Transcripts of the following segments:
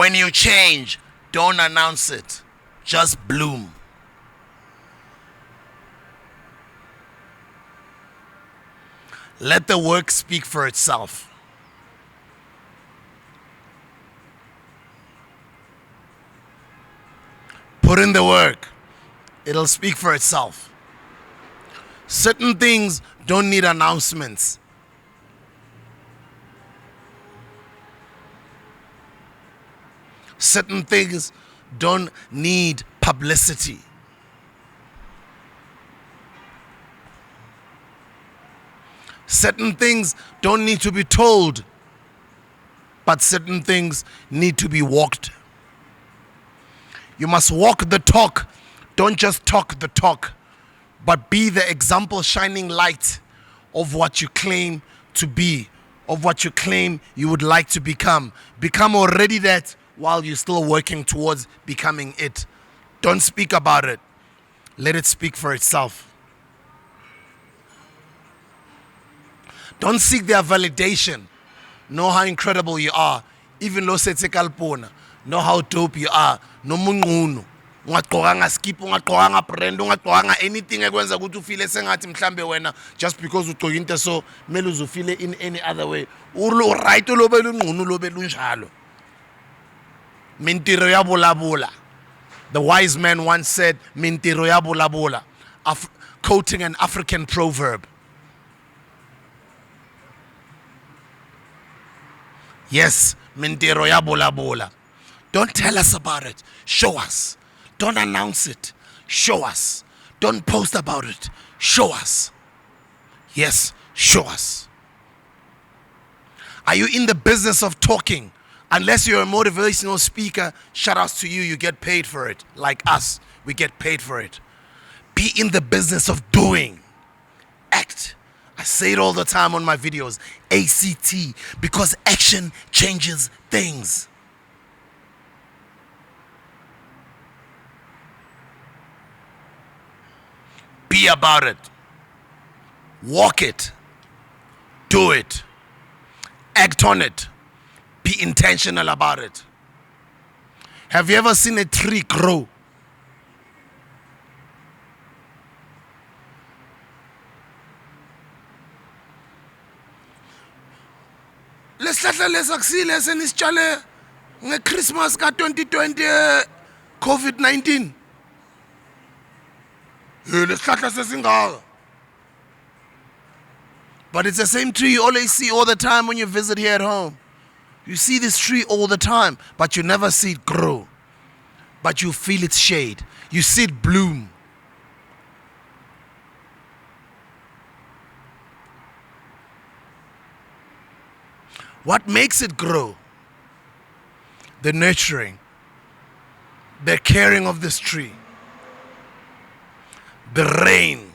When you change, don't announce it. Just bloom. Let the work speak for itself. Put in the work. It'll speak for itself. Certain things don't need announcements. Certain things don't need publicity. Certain things don't need to be told, but certain things need to be walked. You must walk the talk. Don't just talk the talk, but be the example, shining light of what you claim to be, of what you claim you would like to become. Become already that while you're still working towards becoming it. Don't speak about it. Let it speak for itself. Don't seek their validation. Know how incredible you are. Even though setse kalpona. Know how dope you are. No munqunu. Ungaqokanga skip, ungaqokanga brand, ungaqokanga anything ekwenza ukuthi ufile sengathi mhlambe wena just because ugqoka into so mele uzufile in any other way. Ulo right lobe lunqunu lobe lunjalo. Mintiro ya bola. The wise man once said, Mintiro ya bola, quoting an African proverb. Yes, Mintiro ya bola. Don't tell us about it. Show us. Don't announce it. Show us. Don't post about it. Show us. Yes, show us. Are you in the business of talking? Unless you're a motivational speaker, shout outs to you, you get paid for it. Like us, we get paid for it. Be in the business of doing. Act. I say it all the time on my videos. ACT. Because action changes things. Be about it. Walk it. Do it. Act on it. Be intentional about it. Have you ever seen a tree grow? Lesihlahla lesakusile senisitshale ngeChristmas ka2020 COVID-19. Lesihlahla sesingaka. But it's the same tree you always see all the time when you visit here at home. You see this tree all the time, but you never see it grow. But you feel its shade. You see it bloom. What makes it grow? The nurturing, the caring of this tree, the rain,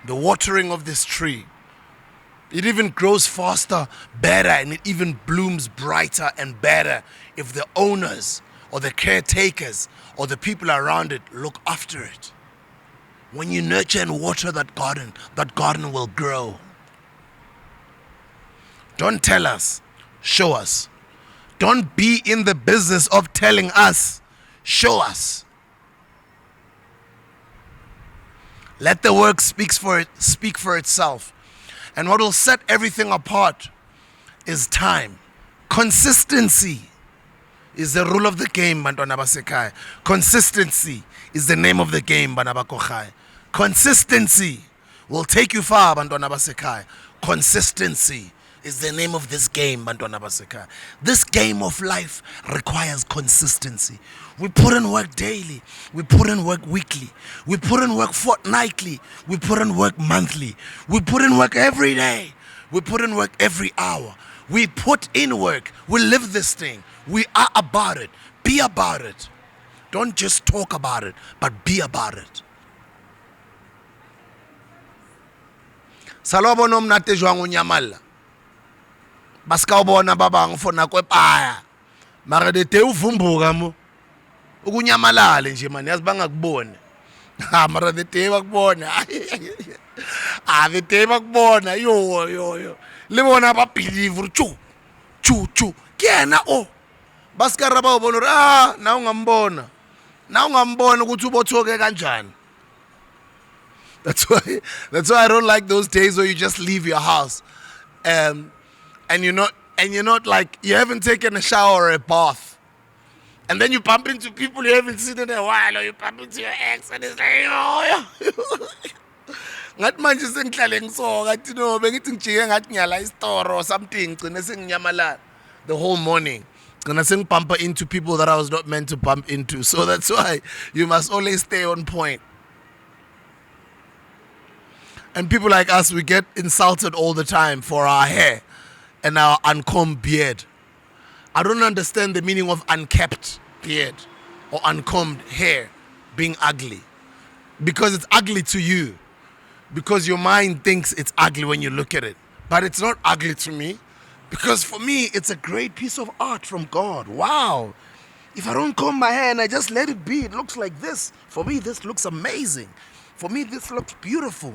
the watering of this tree. It even grows faster, better, and it even blooms brighter and better if the owners or the caretakers or the people around it look after it. When you nurture and water that garden will grow. Don't tell us, show us. Don't be in the business of telling us, show us. Let the work speak for itself. And what will set everything apart is time. Consistency is the rule of the game, bantwana basekhaya. Consistency is the name of the game, bana bakokhaya. Consistency will take you far, bantwana basekhaya. Consistency is the name of this game, bantwana basekhaya. This game of life requires consistency. We put in work daily. We put in work weekly. We put in work fortnightly. We put in work monthly. We put in work every day. We put in work every hour. We put in work. We live this thing. We are about it. Be about it. Don't just talk about it, but be about it. Salobo nomnate jwangu nyamala. Baska ubona baba ngifona kwepaya. Mara de te uvumbuka mo. Ukunyamalale nje man yazi bangakubona. Ha mara de te bakubona. De te bakubona yo. Le bona ba believe chu. Kena basikara bawubona na ungambona ukuthi ubothoke kanjani. That's why I don't like those days where you just leave your house, and you're not like, you haven't taken a shower or a bath, and then you bump into people you haven't seen in a while, or you bump into your ex and it's like, oh yeah. Ngathi manje sengihlale ngisoka ngathi no bengithi ngijike ngathi ngiyala isitoro or something gcine senginyamalala the whole morning. Gcina sengibumpa into people that I was not meant to bump into. So that's why you must always stay on point. And people like us, we get insulted all the time for our hair and our uncombed beard. I don't understand the meaning of unkept beard or uncombed hair being ugly. Because it's ugly to you. Because your mind thinks it's ugly when you look at it. But it's not ugly to me. Because for me, it's a great piece of art from God. Wow. If I don't comb my hair and I just let it be, it looks like this. For me, this looks amazing. For me, this looks beautiful.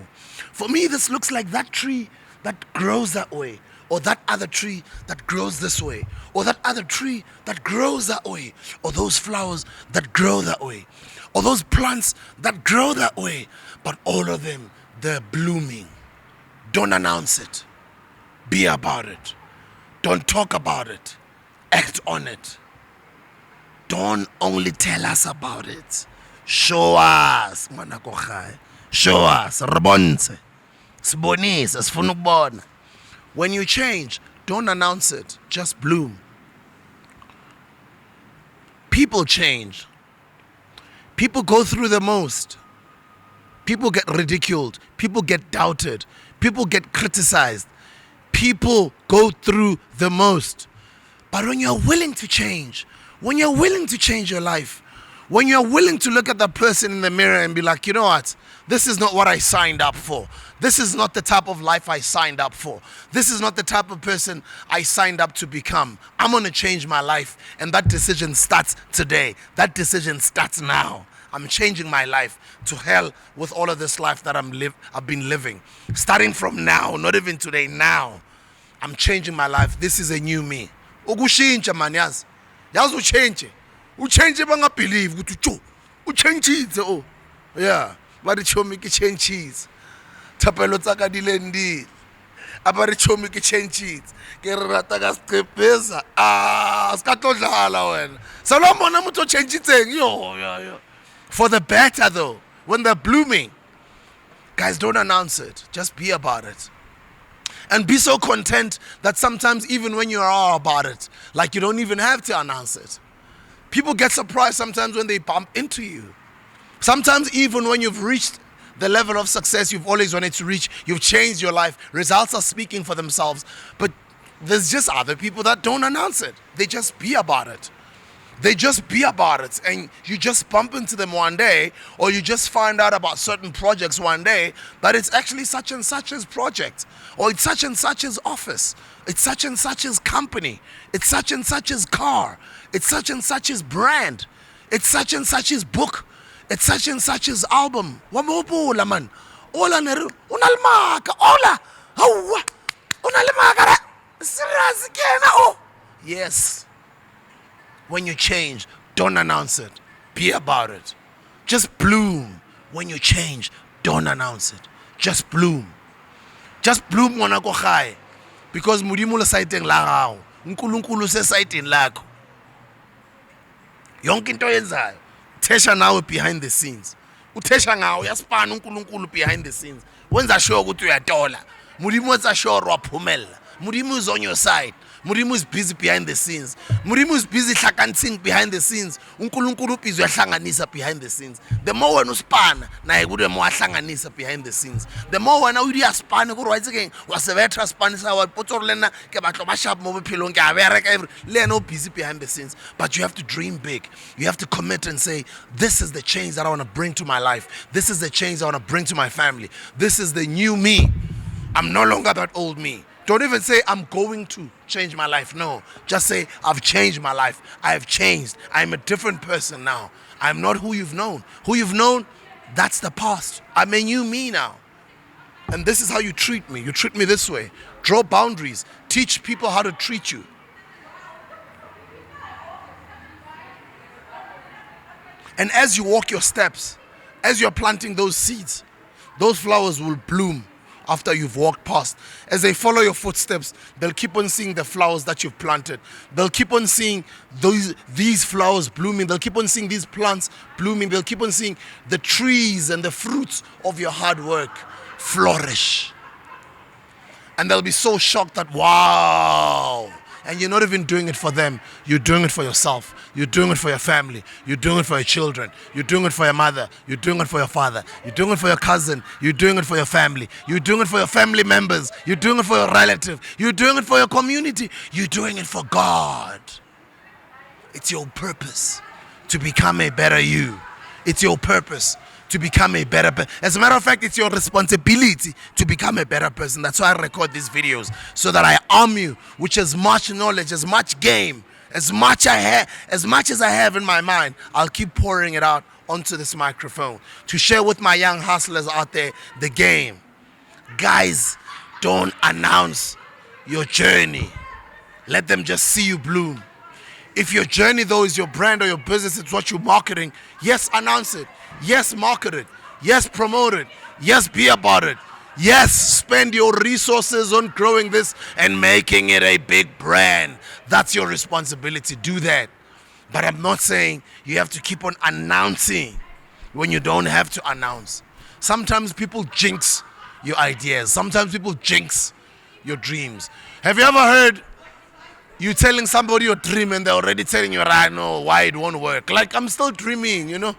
For me, this looks like that tree that grows that way. Or that other tree that grows this way. Or that other tree that grows that way. Or those flowers that grow that way. Or those plants that grow that way. But all of them, they're blooming. Don't announce it. Be about it. Don't talk about it. Act on it. Don't only tell us about it. Show us. Show us. Rebonse. Sibonise. Sifuna ukubona. When you change, don't announce it. Just bloom. People change. People go through the most. People get ridiculed. People get doubted. People get criticized. People go through the most. But when you're willing to change, when you're willing to change your life, when you're willing to look at that person in the mirror and be like, you know what? This is not what I signed up for. This is not the type of life I signed up for. This is not the type of person I signed up to become. I'm going to change my life. And that decision starts today. That decision starts now. I'm changing my life. To hell with all of this life that I've been living. Starting from now, not even today, now. I'm changing my life. This is a new me. Ukushintsha man, yazi. Yazi uchange. Uchange bangabelieve ukuthi uchange oh. Yeah. Ba re chomi ke changes. Thapelo tsa ka di lendi. Aba re chomi ke changes. Ke re rata ka sqepeza. Ska tlodlala wena. Salomon motho changeitseng yo. For the better though. When they're blooming, guys, don't announce it. Just be about it. And be so content that sometimes even when you are about it, like you don't even have to announce it. People get surprised sometimes when they bump into you. Sometimes even when you've reached the level of success you've always wanted to reach, you've changed your life, results are speaking for themselves. But there's just other people that don't announce it. They just be about it. They just be about it, and you just bump into them one day, or you just find out about certain projects one day, that it's actually such and such's project, or it's such and such's office, it's such and such's company, it's such and such's car, it's such and such's brand, it's such and such's book, it's such and such's album. Wamobula man, ola neru, unalmaka, ola, hawa, unalmaka, serious again, oh, yes. When you change, don't announce it. Be about it. Just bloom. When you change, don't announce it. Just bloom. Just bloom mona ko gae. Because Modimo le saiteng la gago. Nkulunkulu se saiteng lakho. Yonke into yenzayo. Thesha nawe behind the scenes. Uthesha ngawo uyasipana uNkulunkulu behind the scenes. Wenza sure ukuthi uyatola. Modimo etsa sure waphumela. Modimo is on your side. Modimo is busy behind the scenes. Modimo is busy hlakantsing behind the scenes. uNkulunkulu ubhizi uyahlanganisa behind the scenes. The more wena usipana naye kude mo ahlanganisa behind the scenes. The more wena o diaspana go right again wa se betra spanisa wa potso lena ke batlo ba sharp mo bophelong ke a bereka le ena o busy behind the scenes. But you have to dream big. You have to commit and say, this is the change that I want to bring to my life. This is the change I want to bring to my family. This is the new me. I'm no longer that old me. Don't even say, I'm going to change my life. No, just say, I've changed my life. I have changed. I'm a different person now. I'm not who you've known. Who you've known, that's the past. I'm a new me now. And this is how you treat me. You treat me this way. Draw boundaries. Teach people how to treat you. And as you walk your steps, as you're planting those seeds, those flowers will bloom after you've walked past. As they follow your footsteps, they'll keep on seeing the flowers that you've planted. They'll keep on seeing these flowers blooming. They'll keep on seeing these plants blooming. They'll keep on seeing the trees and the fruits of your hard work flourish. And they'll be so shocked that, wow. And you're not even doing it for them. You're doing it for yourself. You're doing it for your family. You're doing it for your children. You're doing it for your mother. You're doing it for your father. You're doing it for your cousin. You're doing it for your family. You're doing it for your family members. You're doing it for your relative. You're doing it for your community. You're doing it for God. It's your purpose to become a better you. It's your purpose to become a better person. As a matter of fact, it's your responsibility to become a better person. That's why I record these videos, so that I arm you with as much knowledge, as much game, as much as I have in my mind. I'll keep pouring it out onto this microphone to share with my young hustlers out there the game. Guys, don't announce your journey. Let them just see you bloom. If your journey though is your brand or your business, it's what you're marketing, yes, announce it. Yes, market it. Yes, promote it. Yes, be about it. Yes, spend your resources on growing this and making it a big brand. That's your responsibility. Do that. But I'm not saying you have to keep on announcing when you don't have to announce. Sometimes people jinx your ideas. Sometimes people jinx your dreams. Have you ever heard you telling somebody your dream and they're already telling you right now why it won't work? Like, I'm still dreaming, you know?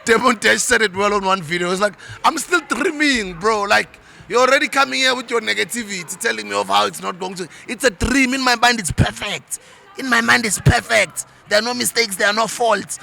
Demon Tesh said it well on one video. It's like, I'm still dreaming, bro. Like, you're already coming here with your negativity, telling me of how it's not going to. It's a dream. In my mind, it's perfect. In my mind, it's perfect. There are no mistakes. There are no faults.